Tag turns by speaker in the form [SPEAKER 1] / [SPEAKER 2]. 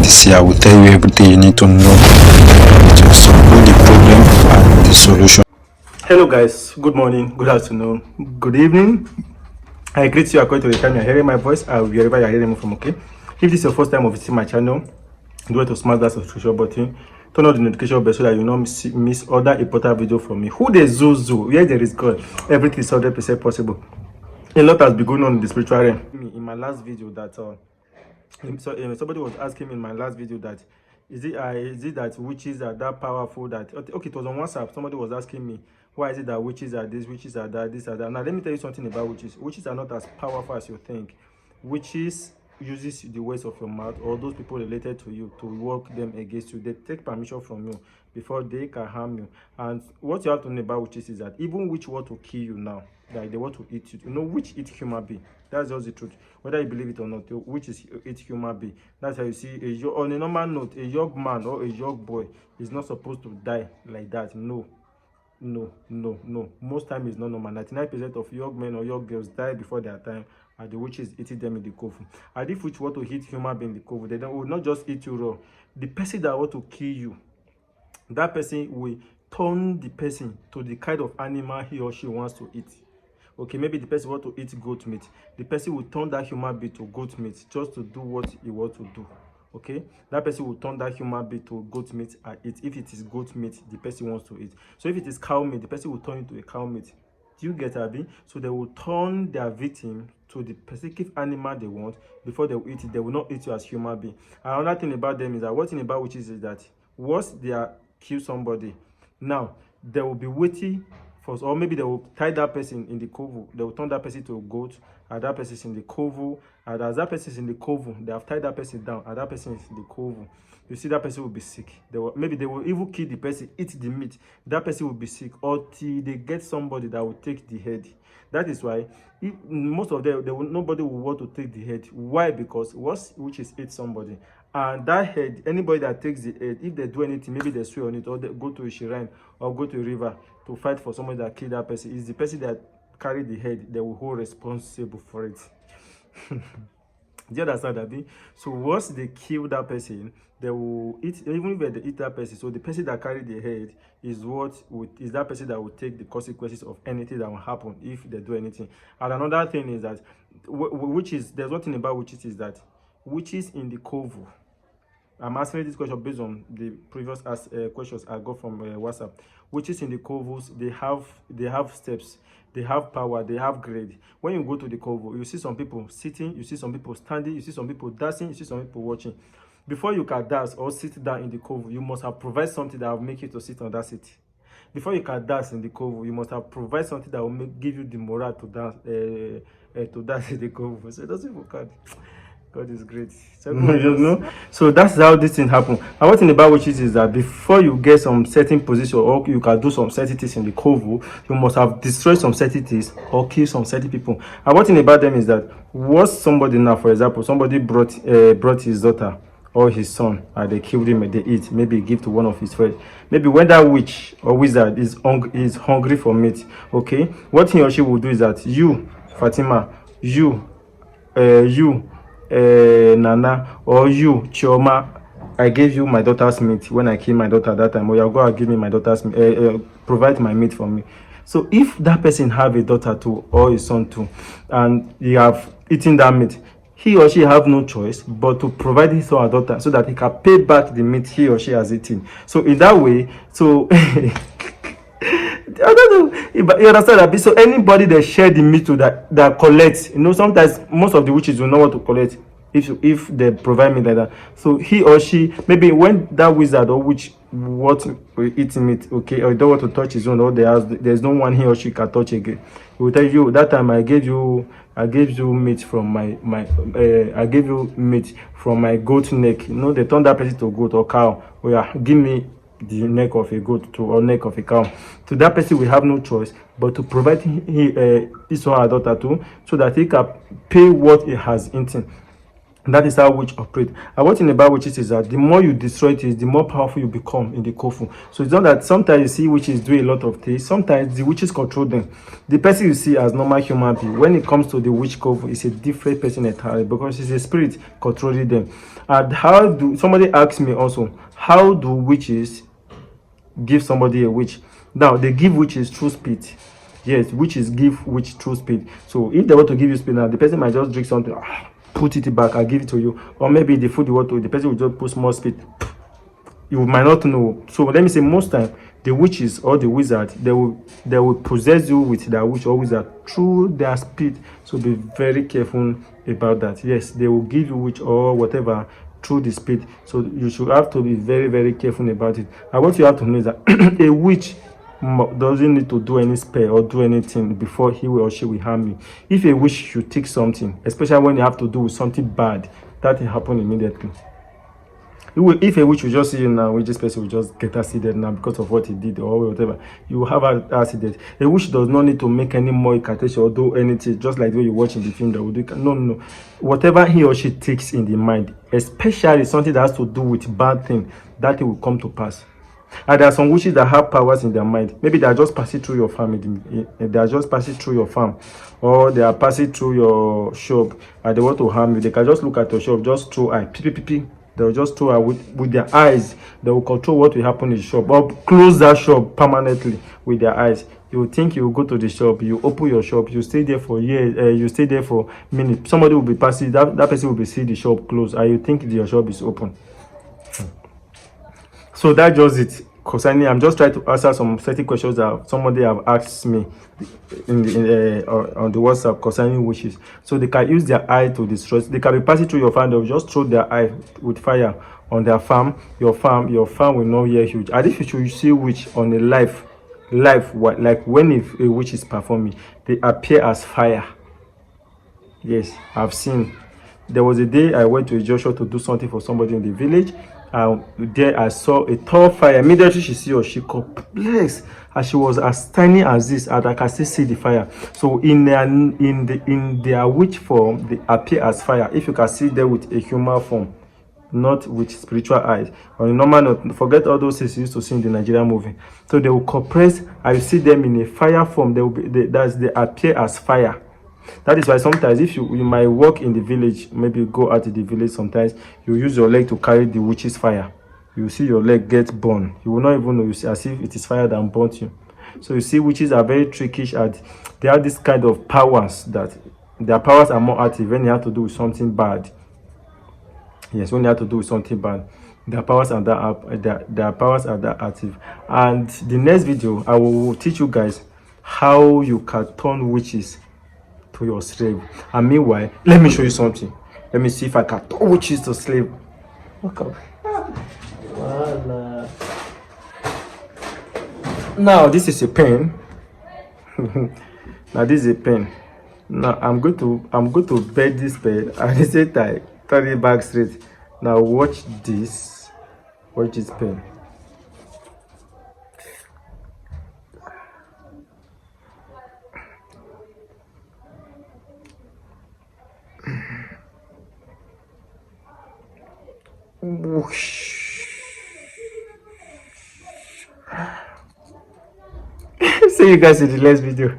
[SPEAKER 1] is Seer. I will tell you everything you need to know to solve the problem and the solution.
[SPEAKER 2] Hello guys, good morning, good afternoon, good evening. I greet you according to the time you're hearing my voice, wherever you're hearing me from, okay? If this is your first time of visiting my channel, do it to smash that subscription button, turn on the notification bell so that you not miss other important video from me. Who the Zuzu? Where there is God, everything is 100% possible. A lot has been going on in the spiritual realm. In my last video that somebody was asking me in my last video that is it that witches are that powerful that okay, it was on WhatsApp. Somebody was asking me why is it that witches are this, witches are that, this are that. Now let me tell you something about witches. Witches are not as powerful as you think. Witches uses the words of your mouth or those people related to you to work them against you. They take permission from you before they can harm you. And what you have to know about witches is that even witch want to kill you now, like they want to eat you. You know, witch eat human being. That's just the truth. Whether you believe it or not, witch is eat human being. That's how you see on a normal note, a young man or a young boy is not supposed to die like that. No. Most time is not normal. 99% of young men or young girls die before their time, and the witches eating them in the coven. And if witch want to hit human being in the coven, they will not just eat you raw. The person that want to kill you, that person will turn the person to the kind of animal he or she wants to eat. Okay, maybe the person want to eat goat meat. The person will turn that human being to goat meat just to do what he wants to do. Okay, that person will turn that human being to goat meat and eat. If it is goat meat the person wants to eat, so if it is cow meat, the person will turn into a cow meat. Do you get Abby? So they will turn their victim to the specific animal they want before they will eat it. They will not eat you as human being. And another thing about them is that one thing about witches is that once they are kill somebody, now they will be waiting for, or maybe they will tie that person in the coven. They will turn that person to a goat, and that person is in the coven. And as that person is in the coven, they have tied that person down, and that person is in the coven. You see, that person will be sick. Maybe they will even kill the person, eat the meat. That person will be sick until they get somebody that will take the head. That is why most of them, nobody will want to take the head. Why? Because witches eat somebody, and that head, anybody that takes the head, if they do anything, maybe they swear on it, or they go to a shrine or go to a river to fight for somebody that killed that person, is the person that carry the head, they will hold responsible for it. Do you understand that? So once they kill that person, they will eat, even if they eat that person. So the person that carried the head is that person that will take the consequences of anything that will happen if they do anything. And another thing is that there's one thing about witches is that witches in the coven. I'm answering this question based on the previous questions I got from WhatsApp. Witches in the covens, they have steps, they have power, they have grade. When you go to the coven, you see some people sitting, you see some people standing, you see some people dancing, you see some people watching. Before you can dance or sit down in the coven, you must have provided something that will make you to sit on that seat. Before you can dance in the coven, you must have provided something that will give you the morale to dance in the coven. So those people can. God is great. So, you know? So that's how this thing happens. And one thing about witches is that before you get some certain position or you can do some certain things in the coven, you must have destroyed some certain things or kill some certain people. And one thing about them is that once somebody now, for example, somebody brought his daughter or his son and they killed him and they eat, maybe give to one of his friends. Maybe when that witch or wizard is hungry for meat, okay, what he or she will do is that you, Fatima, you Nana, or you Chioma, I gave you my daughter's meat when I killed my daughter that time, or you're going to give me my daughter's provide my meat for me. So if that person have a daughter too or a son too, and you have eaten that meat, he or she have no choice but to provide his or her daughter so that he can pay back the meat he or she has eaten. So in that way, so I don't know, you understand that? So anybody that share the meat to that collects, you know, sometimes most of the witches will know what to collect if they provide meat like that. So he or she, maybe when that wizard or witch what eating meat, okay, or don't want to touch his own, or there's no one he or she can touch again, he will tell you that time I gave you meat from I gave you meat from my goat neck. You know, they turn that person to goat or cow. Oh yeah, give me the neck of a goat to or neck of a cow. To that person, we have no choice but to provide his or her daughter to, so that he can pay what he has eaten. That is how witch operate. And one thing about witches is that the more you destroy it, the more powerful you become in the kofu. So it's not that sometimes you see witches do a lot of things. Sometimes the witches control them. The person you see as normal human being, when it comes to the witch kofu, it's a different person entirely because it's a spirit controlling them. And how do somebody asked me also, how do witches give somebody a witch? Now they give witches through spit. Yes, witches give witch through spit. So if they want to give you spit now, the person might just drink something, put it back, I'll give it to you. Or maybe the food you want to, the person will just put small spit. You might not know. So let me say, most time the witches or the wizard, they will possess you with their witch or wizard through their spit. So be very careful about that. Yes, they will give you witch or whatever through the spit. So you should have to be very, very careful about it. And what you have to know is that a witch doesn't need to do any spell or do anything before he or she will harm you. If a witch should take something, especially when you have to do with something bad, that will happen immediately. If a witch will just see you now, which this person will just get accident now because of what he did or whatever, you will have an accident. A witch does not need to make any more incantation or do anything, just like the way you watch in the film that will do. No. Whatever he or she takes in the mind, especially something that has to do with bad thing, that it will come to pass. And there are some witches that have powers in their mind. Maybe they are just passing through your family, they are just passing through your farm, or they are passing through your shop and they want to harm you. They can just look at your shop, just throw eye, they will just throw eye with their eyes. They will control what will happen in the shop or close that shop permanently with their eyes. You will think you will go to the shop, you open your shop, you stay there for years, you stay there for minutes. Somebody will be passing, that person will be seeing the shop closed, and you think your shop is open. So that just it concerning. I'm just trying to answer some certain questions that somebody have asked me on the WhatsApp concerning witches. So they can use their eye to destroy. They can be passing through your farm. They'll just throw their eye with fire on their farm. Your farm will not hear huge. And if you should see witch on a live, like when if a witch is performing, they appear as fire. Yes, I've seen. There was a day I went to Joshua to do something for somebody in the village. There I saw a tall fire. Immediately she see or she complex, and she was as tiny as this, and I can still see the fire. So in their witch form, they appear as fire. If you can see them with a human form, not with spiritual eyes. On a normal note, forget all those things you used to see in the Nigerian movie. So they will compress. I see them in a fire form. They appear as fire. That is why sometimes if you might walk in the village, maybe go out to the village, sometimes you use your leg to carry the witch's fire. You see your leg get burned. You will not even know, you see, as if it is fire that burnt you. So you see, witches are very trickish, and they have this kind of powers that their powers are more active when they have to do with something bad. Yes, when they have to do with something bad, their powers are that active. And the next video, I will teach you guys how you can turn witches to your slave. And meanwhile, let me show you something. Let me see if I can turn witches to slave. Look up. Voila. Now this is a pen. Now this is a pen. Now I'm going to bend this pen and at the same time turn it back straight. Now watch this. Watch this pen. Whoosh. See you guys in the next video.